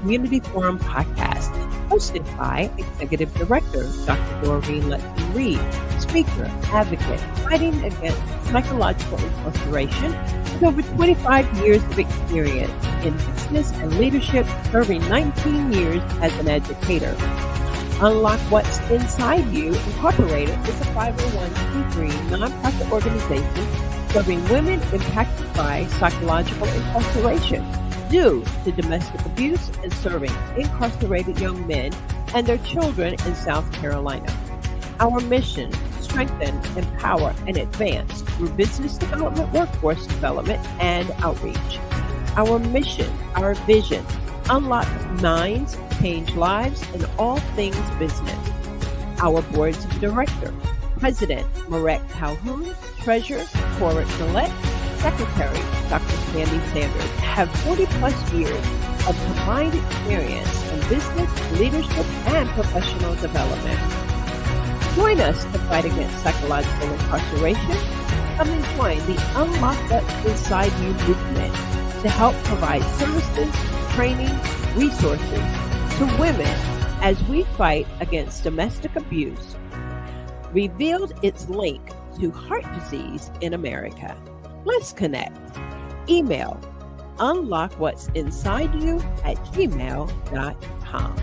Community Forum podcast, hosted by Executive Director Dr. Doreen Letson-Reed, speaker, advocate, fighting against psychological incarceration, with over 25 years of experience in business and leadership, serving 19 years as an educator. Unlock What's Inside You, Incorporated is a 501c3 nonprofit organization serving women impacted by psychological incarceration due to domestic abuse and serving incarcerated young men and their children in South Carolina. Our mission: strengthen, empower, and advance through business development, workforce development, and outreach. Our mission, our vision: unlock minds, change lives, and all things business. Our boards of directors: President Marek Calhoun, Treasurer Florence, Secretary Dr. Sandy Sanders, have 40-plus years of combined experience in business, leadership, and professional development. Join us to fight against psychological incarceration. Come and join the Unlock What's Inside You movement to help provide services, training, resources to women as we fight against domestic abuse. Revealed its link to heart disease in America. Let's connect. Email unlockwhat'sinsideyou@gmail.com.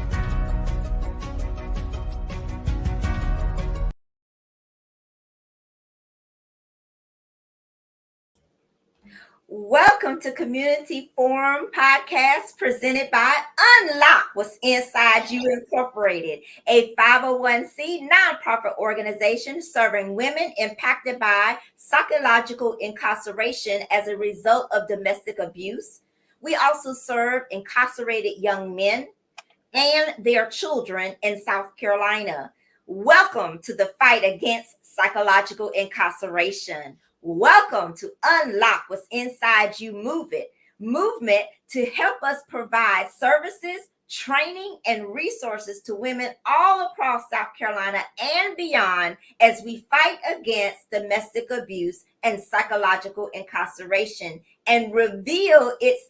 Welcome to Community Forum Podcast presented by Unlock What's Inside You Incorporated, a 501c nonprofit organization serving women impacted by psychological incarceration as a result of domestic abuse. We also serve incarcerated young men and their children in South Carolina. Welcome to the fight against psychological incarceration. Welcome to Unlock What's Inside You movement to help us provide services, training, and resources to women all across South Carolina and beyond as we fight against domestic abuse and psychological incarceration and reveal its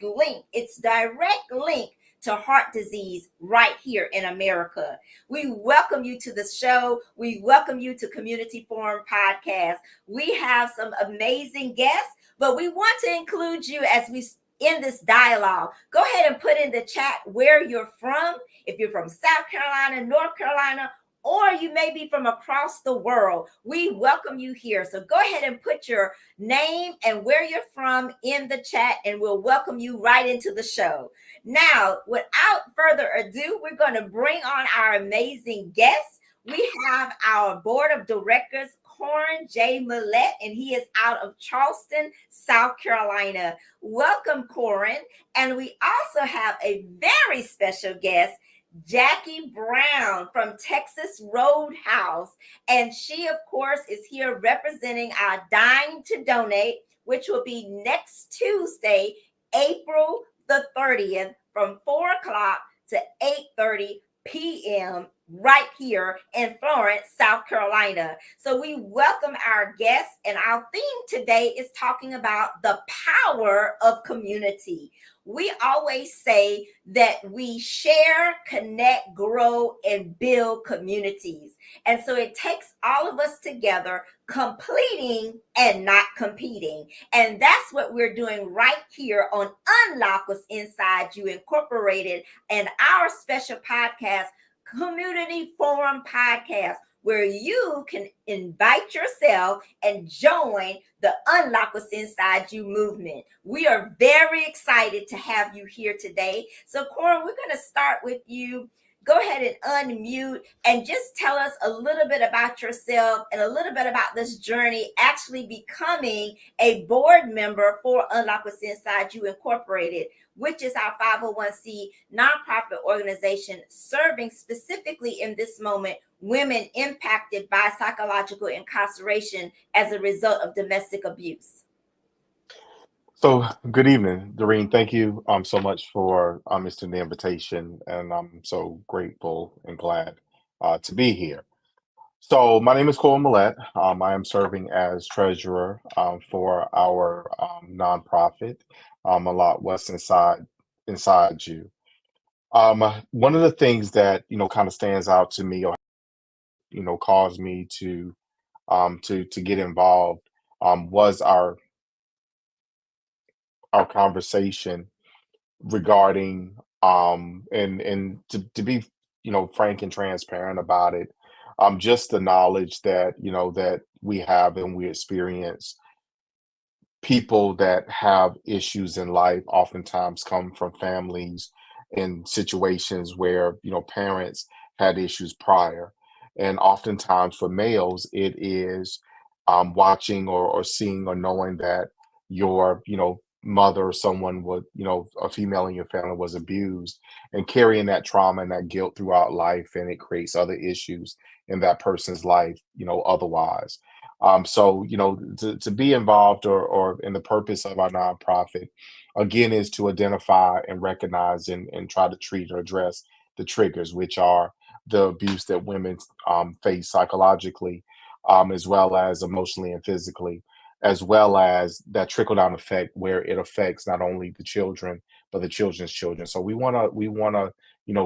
direct link to heart disease right here in America. We welcome you to the show. We welcome you to Community Forum Podcast. We have some amazing guests, but we want to include you as we in this dialogue. Go ahead and put in the chat where you're from. If you're from South Carolina, North Carolina, or you may be from across the world, we welcome you here. So go ahead and put your name and where you're from in the chat, and we'll welcome you right into the show. Now, without further ado, we're going to bring on our amazing guests. We have our board of directors, Corin J. Millett, and he is out of Charleston, South Carolina. Welcome, Corin. And we also have a very special guest, Jackie Brown from Texas Roadhouse. And she, of course, is here representing our DINE to Donate, which will be next Tuesday, April the 30th from 4 o'clock to 8:30 p.m. right here in Florence, South Carolina. So we welcome our guests, and our theme today is talking about the power of community. We always say that we share, connect, grow, and build communities. And so it takes all of us together, completing and not competing. And that's what we're doing right here on Unlock What's Inside You Incorporated and our special podcast, Community Forum Podcast, where you can invite yourself and join the Unlock What's Inside You movement. We are very excited to have you here today. So, Corin, we're going to start with you. Go ahead and unmute and just tell us a little bit about yourself and a little bit about this journey actually becoming a board member for Unlock What's Inside You Incorporated, which is our 501c nonprofit organization serving specifically in this moment women impacted by psychological incarceration as a result of domestic abuse. So good evening, Doreen. Thank you so much for extending the invitation, and I'm so grateful and glad to be here. So my name is Cole Millett. I am serving as treasurer for our nonprofit, a lot what's inside you. One of the things that kind of stands out to me, or caused me to get involved, was our conversation regarding and to be frank and transparent about it, just the knowledge that that we have and we experience. People that have issues in life oftentimes come from families and situations where parents had issues prior, and oftentimes for males it is watching or seeing or knowing that your mother or someone would a female in your family was abused, and carrying that trauma and that guilt throughout life, and it creates other issues in that person's life otherwise. So, to be involved, or in the purpose of our nonprofit, again, is to identify and recognize and try to treat or address the triggers, which are the abuse that women face psychologically, as well as emotionally and physically, as well as that trickle down effect where it affects not only the children, but the children's children. So we wanna,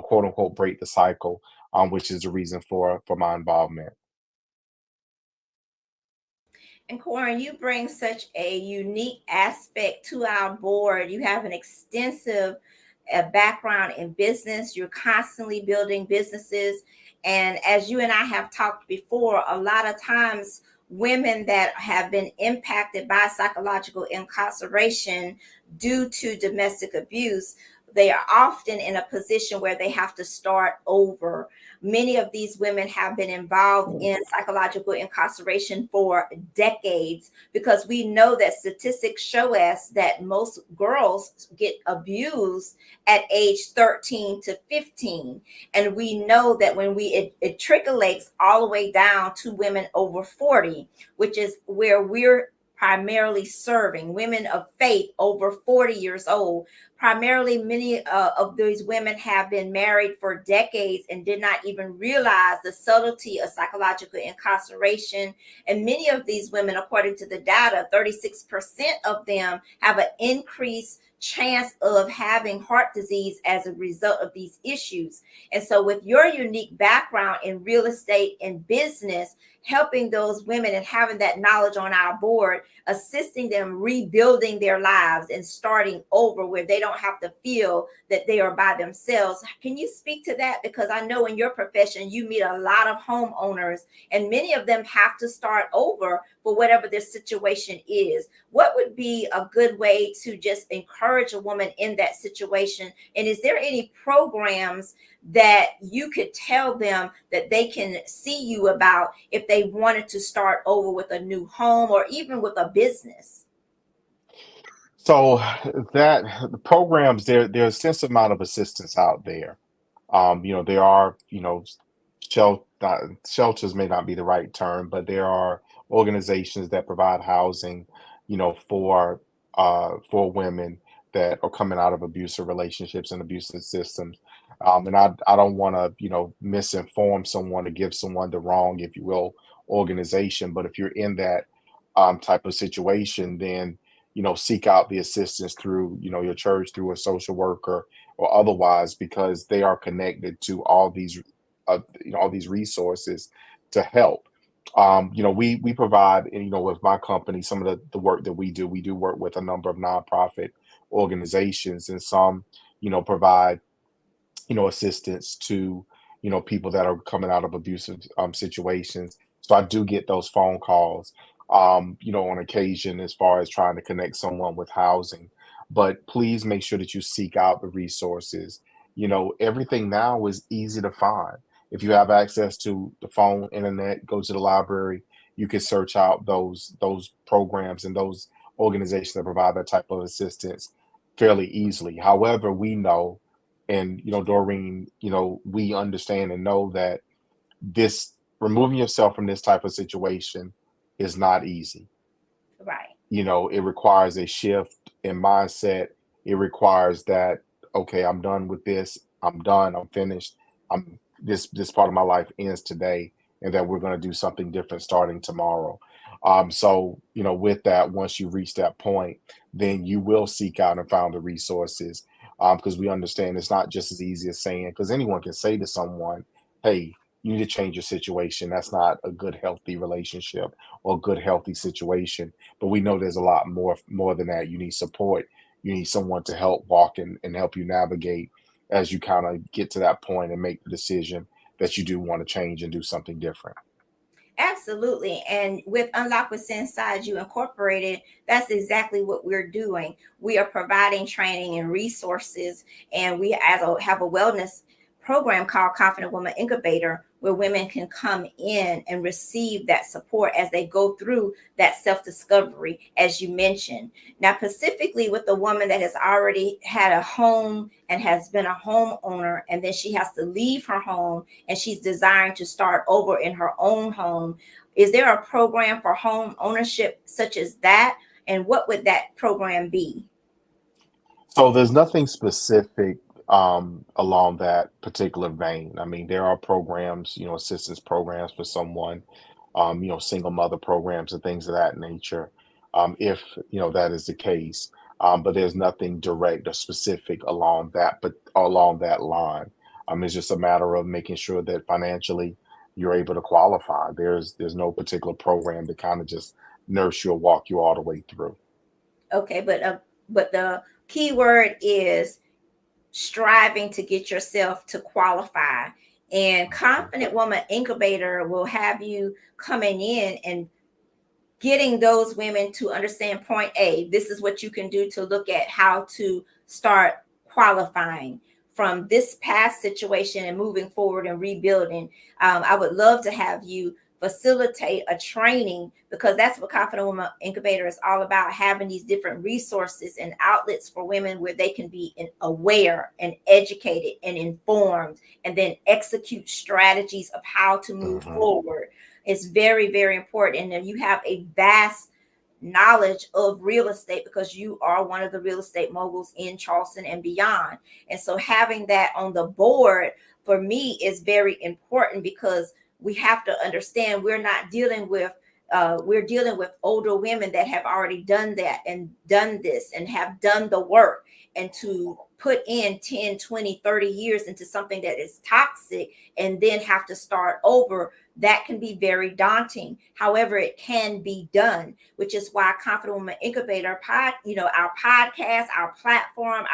quote unquote, break the cycle, which is the reason for my involvement. And Corin, you bring such a unique aspect to our board. You have an extensive background in business. You're constantly building businesses. And as you and I have talked before, a lot of times women that have been impacted by psychological incarceration due to domestic abuse, they are often in a position where they have to start over. Many of these women have been involved in psychological incarceration for decades, because we know that statistics show us that most girls get abused at age 13 to 15. And we know that when it trickles all the way down to women over 40, which is where we're primarily serving women of faith over 40 years old. Primarily, many of these women have been married for decades and did not even realize the subtlety of psychological incarceration. And many of these women, according to the data, 36% of them have an increased chance of having heart disease as a result of these issues. And so with your unique background in real estate and business, helping those women and having that knowledge on our board, assisting them rebuilding their lives and starting over where they don't have to feel that they are by themselves. Can you speak to that? Because I know in your profession, you meet a lot of homeowners and many of them have to start over for whatever their situation is. What would be a good way to just encourage a woman in that situation? And is there any programs that you could tell them that they can see you about if they wanted to start over with a new home or even with a business? So that the programs, there's a sense amount of assistance out there. There are, shelters may not be the right term, but there are organizations that provide housing, for women that are coming out of abusive relationships and abusive systems. And I don't want to, misinform someone or give someone the wrong, if you will, organization. But if you're in that type of situation, then seek out the assistance through your church, through a social worker or otherwise, because they are connected to all these resources to help. We provide, and with my company, some of the work that we do work with a number of nonprofit organizations, and some provide assistance to people that are coming out of abusive situations. So I do get those phone calls on occasion, as far as trying to connect someone with housing. But please make sure that you seek out the resources. Everything now is easy to find. If you have access to the phone, internet, go to the library, you can search out those programs and those organizations that provide that type of assistance fairly easily. However, we know, and Doreen, we understand and know that this removing yourself from this type of situation is not easy. Right. It requires a shift in mindset. It requires that, okay, I'm done with this. I'm done. I'm finished. This part of my life ends today, and that we're going to do something different starting tomorrow. So, with that, once you reach that point, then you will seek out and find the resources. because we understand it's not just as easy as saying, because anyone can say to someone, hey, you need to change your situation. That's not a good, healthy relationship or a good, healthy situation. But we know there's a lot more than that. You need support. You need someone to help walk and help you navigate as you kind of get to that point and make the decision that you do want to change and do something different. Absolutely. And with Unlock What's Inside You Incorporated, that's exactly what we're doing. We are providing training and resources, and we have a wellness program called Confident Woman Incubator, where women can come in and receive that support as they go through that self-discovery, as you mentioned. Now, specifically with the woman that has already had a home and has been a homeowner, and then she has to leave her home and she's desiring to start over in her own home, is there a program for home ownership such as that? And what would that program be? So there's nothing specific along that particular vein. I mean, there are programs, assistance programs for someone, single mother programs and things of that nature, if that is the case. But there's nothing direct or specific but along that line. It's just a matter of making sure that financially you're able to qualify. There's no particular program to kind of just nurse you or walk you all the way through. Okay, but the key word is striving to get yourself to qualify. And Mhm. Confident Woman Incubator will have you coming in and getting those women to understand point A. This is what you can do to look at how to start qualifying from this past situation and moving forward and rebuilding. I would love to have you facilitate a training, because that's what Confident Woman Incubator is all about, having these different resources and outlets for women where they can be aware and educated and informed, and then execute strategies of how to move Mhm. forward. It's very, very important. And then you have a vast knowledge of real estate, because you are one of the real estate moguls in Charleston and beyond. And so having that on the board for me is very important, because we have to understand we're not dealing with we're dealing with older women that have already done that and done this and have done the work, and to put in 10, 20, 30 years into something that is toxic and then have to start over, that can be very daunting. However, it can be done, which is why Confident Woman Incubator our podcast, our platform,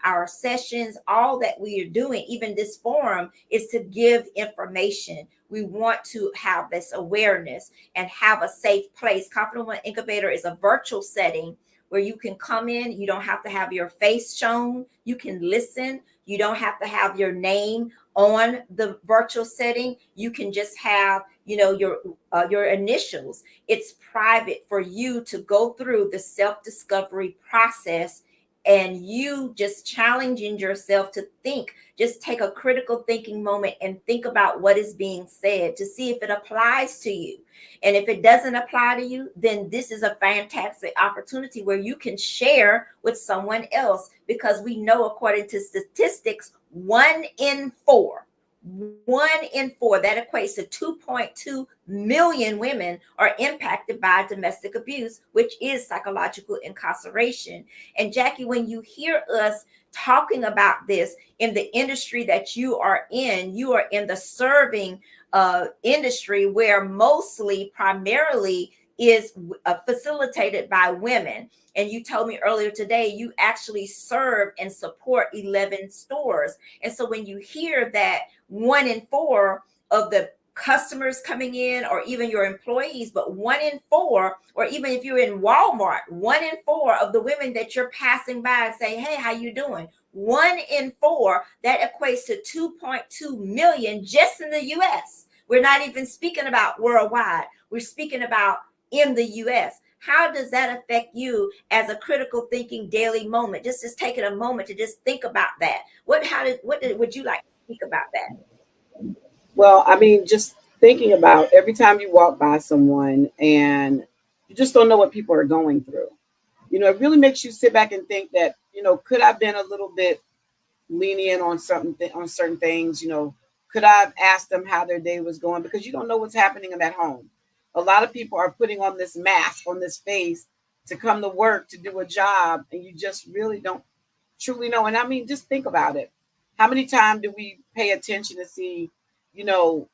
our sessions, all that we are doing, even this forum, is to give information. We want to have this awareness and have a safe place. Confident Woman Incubator is a virtual setting where you can come in. You don't have to have your face shown. You can listen. You don't have to have your name on the virtual setting. You can just have, your initials. It's private for you to go through the self-discovery process, and you just challenging yourself to think. Just take a critical thinking moment and think about what is being said to see if it applies to you. And if it doesn't apply to you, then this is a fantastic opportunity where you can share with someone else, because we know, according to statistics, 1 in 4, that equates to 2.2 million women are impacted by domestic abuse, which is psychological incarceration. And Jackie, when you hear us talking about this in the industry that you are in the serving industry, where primarily is facilitated by women. And you told me earlier today you actually serve and support 11 stores. And so when you hear that 1 in 4 of the customers coming in, or even your employees, but 1 in 4, or even if you're in Walmart, 1 in 4 of the women that you're passing by and say, hey, how you doing? 1 in 4, that equates to 2.2 million just in the US. We're not even speaking about worldwide. We're speaking about in the US. How does that affect you as a critical thinking daily moment? Just taking a moment to just think about that. Would you like to speak about that? Well, I mean, just thinking about every time you walk by someone and you just don't know what people are going through. It really makes you sit back and think that, could I have been a little bit lenient on on certain things? Could I have asked them how their day was going? Because you don't know what's happening in that home. A lot of people are putting on this mask on this face to come to work to do a job, and you just really don't truly know. And I mean, just think about it. How many times do we pay attention to see, you know,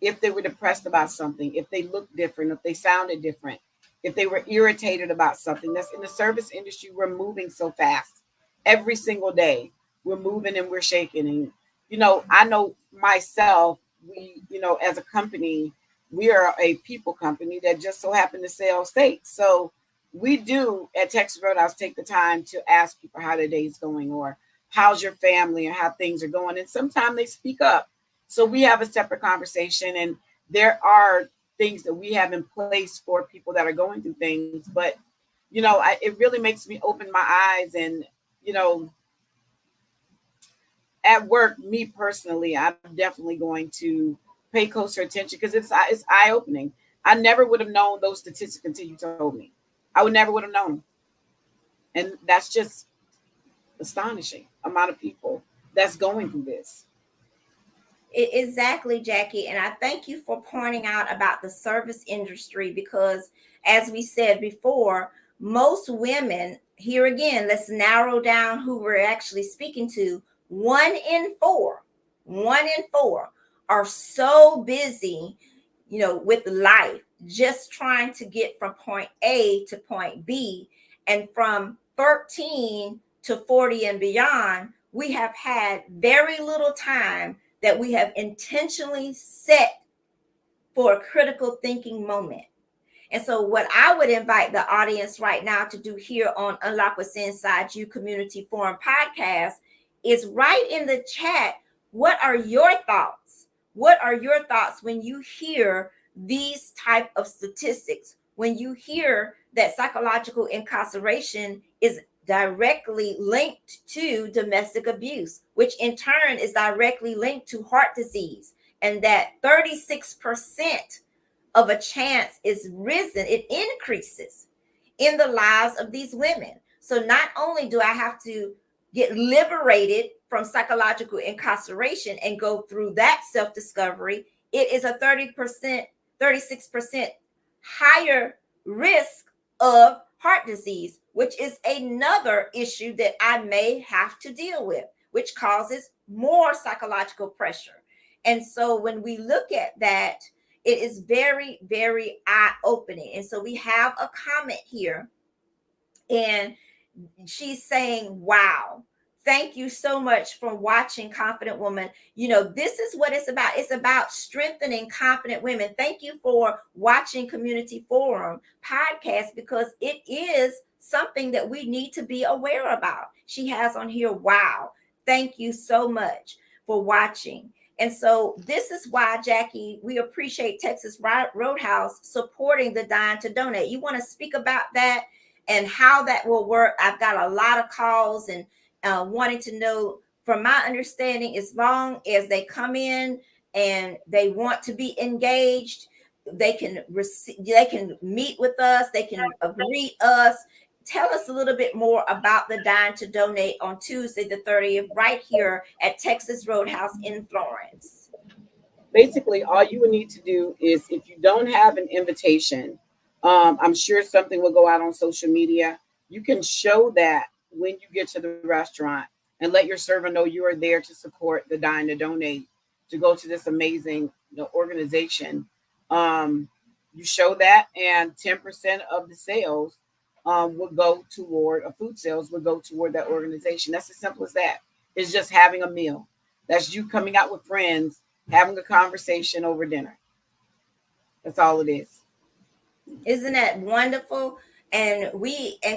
if they were depressed about something, if they looked different, if they sounded different, if they were irritated about something? That's in the service industry. We're moving so fast every single day. We're moving and we're shaking. And, you know, I know myself, we, you know, as a company, we are a people company that just so happen to sell steaks. So we do at Texas Roadhouse take the time to ask people how their day's going, or how's your family, and how things are going. And sometimes they speak up. So we have a separate conversation, and there are things that we have in place for people that are going through things. But, you know, it really makes me open my eyes. And, you know, at work, me personally, I'm definitely going to pay closer attention, because it's eye-opening. I never would have known those statistics until you told me. I would never would have known them. And that's just astonishing amount of people that's going through this. Exactly, Jackie. And I thank you for pointing out about the service industry, because as we said before, most women, here again, let's narrow down who we're actually speaking to. 1 in 4 are so busy, you know, with life, just trying to get from point A to point B. And from 13 to 40 and beyond, we have had very little time that we have intentionally set for a critical thinking moment. And so what I would invite the audience right now to do here on Unlock What's Inside You Community Forum podcast is write in the chat, what are your thoughts? What are your thoughts when you hear these type of statistics? When you hear that psychological incarceration is directly linked to domestic abuse, which in turn is directly linked to heart disease, and that 36% of a chance is risen, it increases in the lives of these women. So not only do I have to get liberated from psychological incarceration and go through that self-discovery, it is a 30%, 36% higher risk of heart disease, which is another issue that I may have to deal with, which causes more psychological pressure. And so when we look at that, it is very, very eye-opening. And so we have a comment here, and she's saying, wow, thank you so much for watching Confident Woman. You know, this is what it's about. It's about strengthening confident women. Thank you for watching Community Forum podcast, because it is something that we need to be aware about. She has on here, wow, thank you so much for watching. And so this is why, Jackie, we appreciate Texas Roadhouse supporting the Dine to Donate. You want to speak about that and how that will work? I've got a lot of calls and wanting to know, from my understanding, as long as they come in and they want to be engaged, they can meet with us, they can greet us. Tell us a little bit more about the Dine to Donate on Tuesday the 30th, right here at Texas Roadhouse in Florence. Basically, all you would need to do is, if you don't have an invitation, I'm sure something will go out on social media. You can show that when you get to the restaurant and let your server know you are there to support the Dine to Donate, to go to this amazing, you know, organization. You show that, and 10% of the sales would go toward, food sales would go toward that organization. That's as simple as that. It's just having a meal. That's you coming out with friends, having a conversation over dinner. That's all it is. Isn't that wonderful? And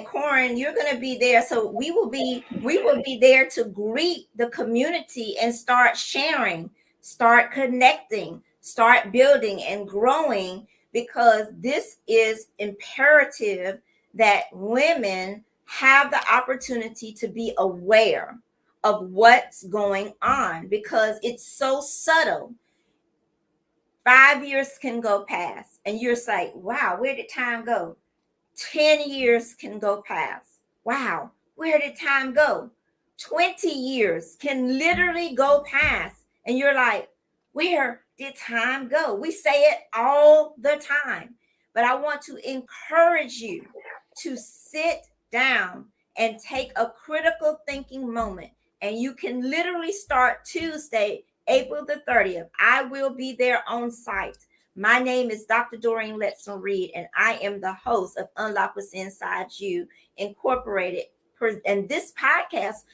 Corin, you're going to be there. So we will be there to greet the community and start sharing, start connecting, start building and growing, because this is imperative that women have the opportunity to be aware of what's going on, because it's so subtle. 5 years can go past and you're like, wow, where did time go? 10 years can go past. Wow, where did time go? 20 years can literally go past and you're like, where did time go? We say it all the time, but I want to encourage you to sit down and take a critical thinking moment. And you can literally start Tuesday, April the 30th. I will be there on site. My name is Dr. Doreen Letson Reed, and I am the host of Unlock What's Inside You Incorporated. And this podcast,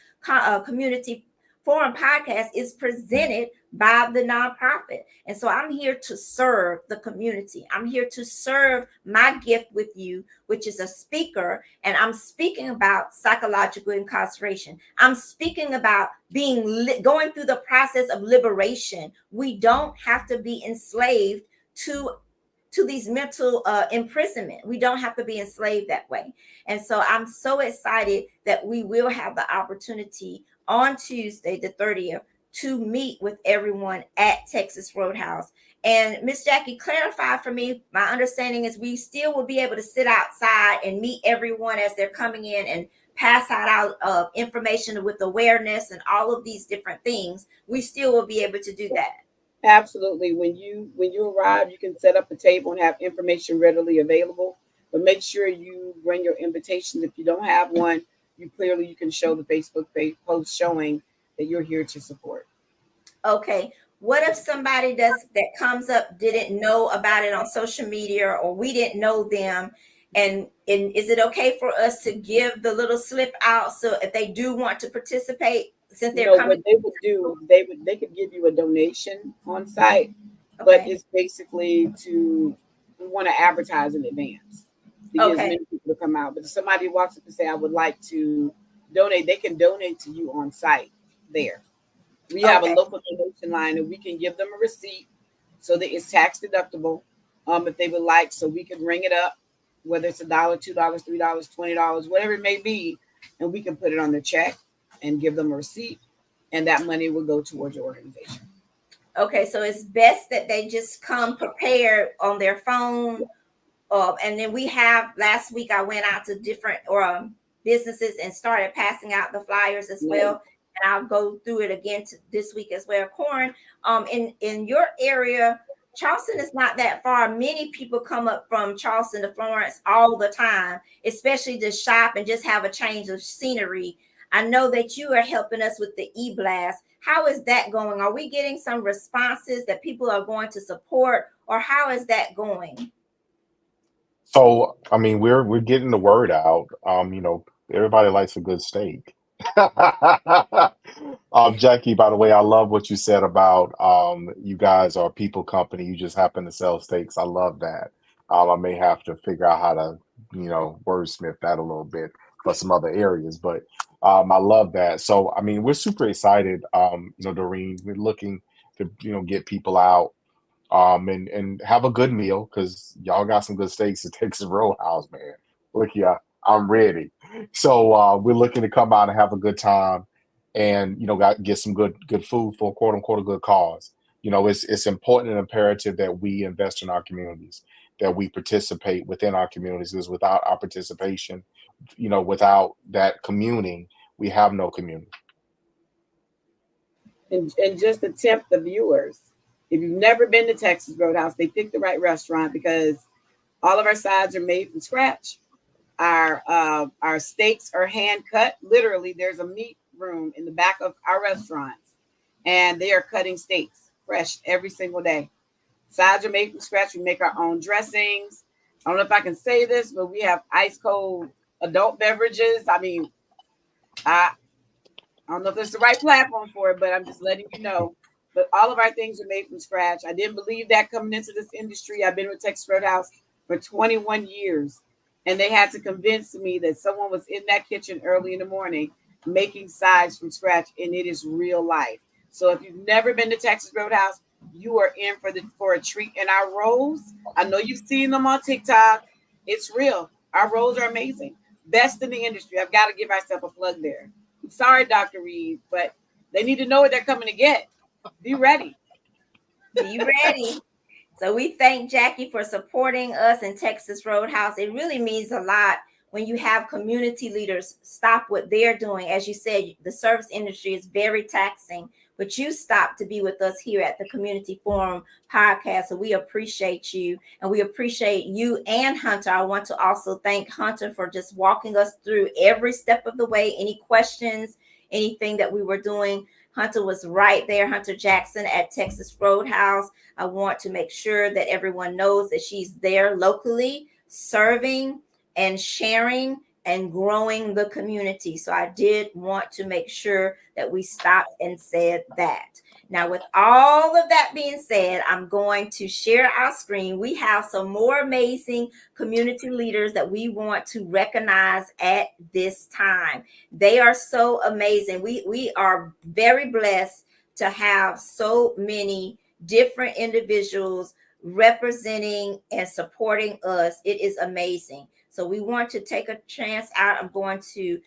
Community Forum Podcast, is presented by the nonprofit. And so I'm here to serve the community. I'm here to serve my gift with you, which is a speaker. And I'm speaking about psychological incarceration. I'm speaking about going through the process of liberation. We don't have to be enslaved to these mental imprisonment. We don't have to be enslaved that way. And so I'm so excited that we will have the opportunity on Tuesday, the 30th, to meet with everyone at Texas Roadhouse. And Miss Jackie, clarify for me, my understanding is we still will be able to sit outside and meet everyone as they're coming in and pass out information with awareness and all of these different things. We still will be able to do that. Absolutely. When you arrive, you can set up a table and have information readily available. But make sure you bring your invitations. If you don't have one, you can show the Facebook post showing that you're here to support. Okay. What if somebody that comes up didn't know about it on social media, or we didn't know them? And is it okay for us to give the little slip out so if they do want to participate, since they're coming? What they would do, they could give you a donation on site, Okay. But it's basically we want to advertise in advance to get as many people to come out. But if somebody walks up and say, I would like to donate, they can donate to you on site there. We have a local donation line, and we can give them a receipt so that it's tax deductible if they would like, so we can ring it up, whether it's $1, $2, $3, $20, whatever it may be, and we can put it on their check and give them a receipt, and that money will go towards your organization. Okay, so it's best that they just come prepared on their phone. And then last week I went out to different businesses and started passing out the flyers as well. And I'll go through it again this week as well. Corin, in your area, Charleston is not that far. Many people come up from Charleston to Florence all the time, especially to shop and just have a change of scenery. I know that you are helping us with the e-blast. How is that going? Are we getting some responses that people are going to support, or how is that going? So, I mean, we're getting the word out. Everybody likes a good steak. Jackie, by the way, I love what you said about you guys are a people company. You just happen to sell steaks. I love that. I may have to figure out how to, wordsmith that a little bit for some other areas, but I love that. So, I mean, we're super excited. Doreen, we're looking to, get people out and have a good meal, because y'all got some good steaks at Texas Roadhouse, man. Look, yeah, I'm ready. So we're looking to come out and have a good time, and get some good food for quote unquote a good cause. It's important and imperative that we invest in our communities, that we participate within our communities, because without our participation, without that communing, we have no community. And just to tempt the viewers, if you've never been to Texas Roadhouse, they picked the right restaurant, because all of our sides are made from scratch. Our steaks are hand cut. Literally, there's a meat room in the back of our restaurants, and they are cutting steaks fresh every single day. Sides are made from scratch. We make our own dressings. I don't know if I can say this, but we have ice cold adult beverages. I mean, I don't know if it's the right platform for it, but I'm just letting you know. But all of our things are made from scratch. I didn't believe that coming into this industry. I've been with Texas Roadhouse for 21 years. And they had to convince me that someone was in that kitchen early in the morning making sides from scratch, and it is real life. So if you've never been to Texas Roadhouse, you are in for a treat. And our rolls, I know you've seen them on TikTok. It's real. Our rolls are amazing. Best in the industry. I've got to give myself a plug there. I'm sorry, Dr. Reed, but they need to know what they're coming to get. Be ready. Be ready. So we thank Jackie for supporting us in Texas Roadhouse. It really means a lot when you have community leaders stop what they're doing. As you said, the service industry is very taxing. but you stopped to be with us here at the Community Forum podcast. So we appreciate you, and we appreciate you and Hunter. I want to also thank Hunter for just walking us through every step of the way. Any questions, anything that we were doing, Hunter was right there. Hunter Jackson at Texas Roadhouse. I want to make sure that everyone knows that she's there locally, serving and sharing and growing the community. So I did want to make sure that we stopped and said that. Now, with all of that being said, I'm going to share our screen. We have some more amazing community leaders that we want to recognize at this time. They are so amazing. We are very blessed to have so many different individuals representing and supporting us. It is amazing. So we want to take a chance out. I'm going to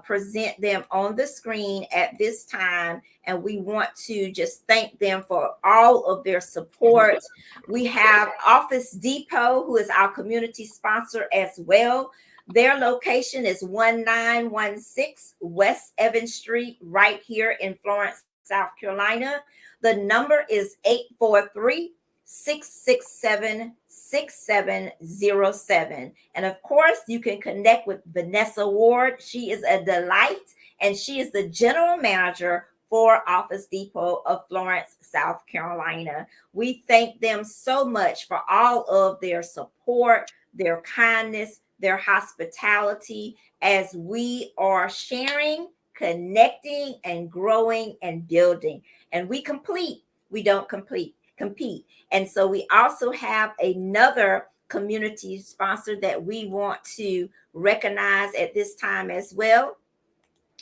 present them on the screen at this time, and we want to just thank them for all of their support. We have Office Depot, who is our community sponsor as well. Their location is 1916 West Evans Street, right here in Florence, South Carolina. The number is 843-667-6707. And of course, you can connect with Vanessa Ward. She is a delight, and she is the general manager for Office Depot of Florence, South Carolina. We thank them so much for all of their support, their kindness, their hospitality, as we are sharing, connecting, and growing and building. And we don't compete. And so we also have another community sponsor that we want to recognize at this time as well.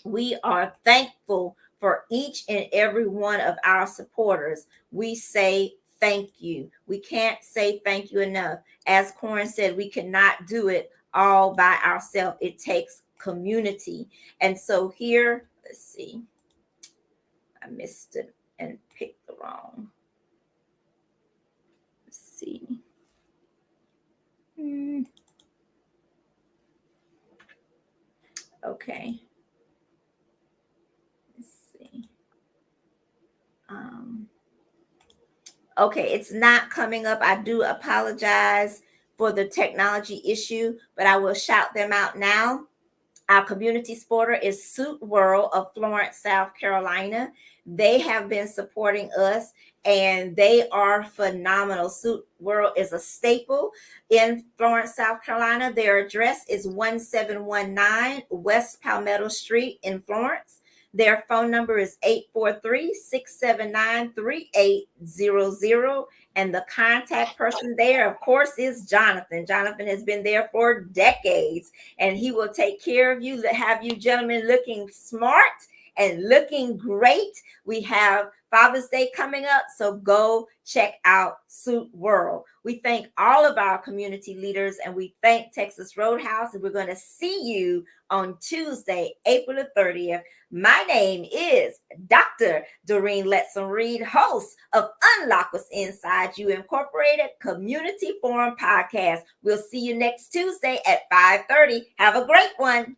We are thankful for each and every one of our supporters. We say thank you. We can't say thank you enough. As Corin said, we cannot do it all by ourselves. It takes community. And so here, let's see. I missed it and picked the wrong. Let's see. Okay. Let's see. Okay, it's not coming up. I do apologize for the technology issue, but I will shout them out now. Our community supporter is Suit World of Florence, South Carolina. They have been supporting us, and they are phenomenal. Suit World is a staple in Florence, South Carolina. Their address is 1719 West Palmetto Street in Florence. Their phone number is 843-679-3800. And the contact person there, of course, is Jonathan. Jonathan has been there for decades, and he will take care of you, have you gentlemen looking smart and looking great. We have Father's Day coming up, so go check out Suit World. We thank all of our community leaders, and we thank Texas Roadhouse, and we're going to see you on Tuesday, April the 30th. My name is Dr. Doreen Letson-Reed, host of Unlock What's Inside You Incorporated Community Forum Podcast. We'll see you next Tuesday at 5:30. Have a great one.